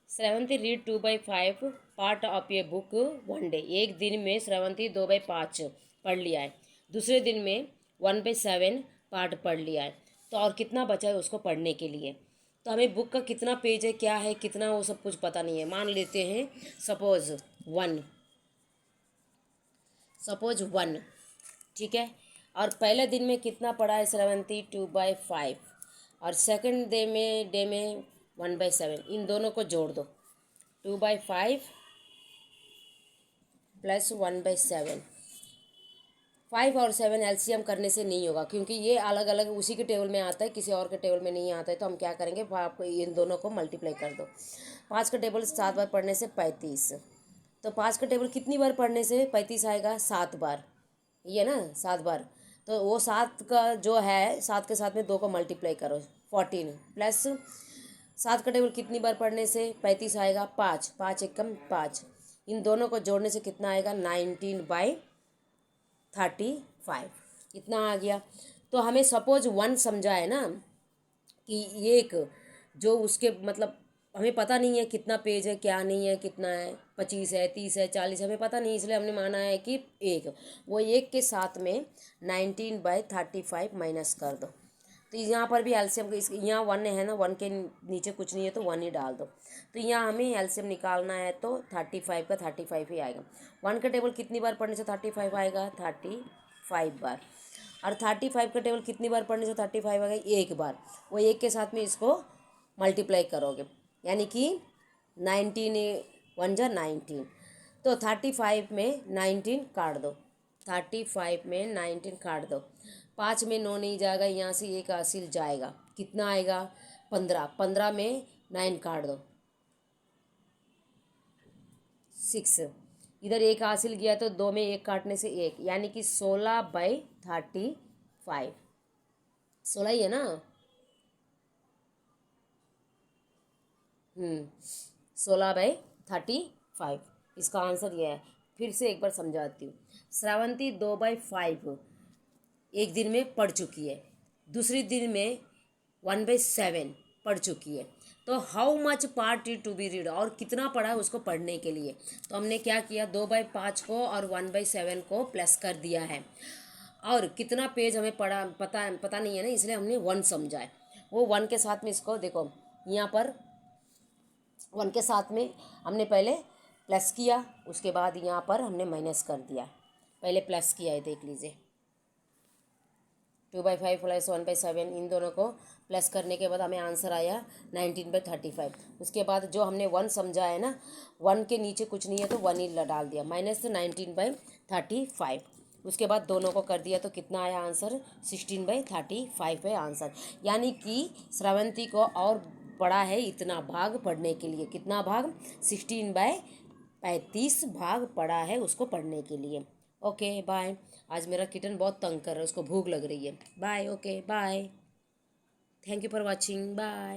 Shravanti read 2/5 part of a book one day. एक दिन में श्रावंती 2/5 पढ़ लिया है, दूसरे दिन में 1/7 पार्ट पढ़ लिया है। तो और कितना बचा है उसको पढ़ने के लिए। तो हमें बुक का कितना पेज है, क्या है, कितना, वो सब कुछ पता नहीं है। मान लेते हैं सपोज 1, ठीक है। और पहले दिन में कितना पढ़ा है श्रावंती 2/5 और सेकंड डे में 1/7। इन दोनों को जोड़ दो, 2/5 प्लस 1/7। 5 और 7 एलसीएम करने से नहीं होगा, क्योंकि ये अलग अलग उसी के टेबल में आता है, किसी और के टेबल में नहीं आता है। तो हम क्या करेंगे, आपको इन दोनों को मल्टीप्लाई कर दो। 5 का टेबल 7 बार पढ़ने से 35। तो 5 का टेबल कितनी बार पढ़ने से 35 आएगा? 7 बार, ये ना 7 बार। तो वो 7 का जो है, 7 के साथ में 2 को मल्टीप्लाई करो, 14 प्लस 7 का टेबल कितनी बार पढ़ने से 35 आएगा? 5, 5 एकम 5। इन दोनों को जोड़ने से कितना आएगा? 19/35। इतना आ गया। तो हमें सपोज 1 समझा है ना कि एक जो उसके मतलब हमें पता नहीं है कितना पेज है, क्या नहीं है, कितना है, 25 है, 30 है, 40, हमें पता नहीं, इसलिए हमने माना है कि एक, वो एक के साथ में 19/35 माइनस कर दो। तो यहाँ पर भी एलसीएम, यहाँ 1 है ना, 1 के नीचे कुछ नहीं है तो 1 ही डाल दो। तो यहाँ हमें एलसीएम निकालना है तो 35 का 35 ही आएगा। 1 का टेबल कितनी बार पढ़ने से 35 आएगा? 35 बार। और 35 का टेबल कितनी बार पढ़ने से 35 आएगा? एक बार। वो एक के साथ में इसको मल्टीप्लाई करोगे, यानी कि 19 1 जा 19। तो 35 में 19 काट दो, 35 में 19 काट दो। 5 में 9 नहीं जाएगा, यहाँ से एक हासिल जाएगा, कितना आएगा? 15। 15 में 9 काट दो, 6। इधर एक हासिल गया तो 2 में 1 काटने से 1, यानी कि 16/35। 16 ही है ना? 16/35। इसका आंसर यह है। फिर से एक बार समझाती हूँ। श्रावंती 2/5 एक दिन में पढ़ चुकी है, दूसरी दिन में 1/7 पढ़ चुकी है। तो how much part is to be read, और कितना पढ़ा है उसको पढ़ने के लिए। तो हमने क्या किया, 2/5 को और 1/7 को प्लस कर दिया है। और कितना पेज हमें पढ़ा पता नहीं है ना, इसलिए हमने 1 समझा है। वो 1 के साथ में इसको देखो, यहाँ पर 1 के साथ में हमने पहले प्लस किया, उसके बाद यहाँ पर हमने माइनस कर दिया। पहले प्लस किया है, देख लीजिए। 2/5 प्लस 1/7, इन दोनों को प्लस करने के बाद हमें आंसर आया 19/35। उसके बाद जो हमने 1 समझा है ना, 1 के नीचे कुछ नहीं है तो 1 ही डाल दिया, माइनस 19/35। उसके बाद दोनों को कर दिया तो कितना आया आंसर? 16/35 है आंसर। यानी कि श्रावंती को और पढ़ा है इतना भाग पढ़ने के लिए। कितना भाग? 16/35 भाग पढ़ा है उसको पढ़ने के लिए। Okay bye. आज मेरा किटन बहुत तंग कर रहा है, उसको भूख लग रही है। Bye. Okay bye. Thank you for watching. Bye.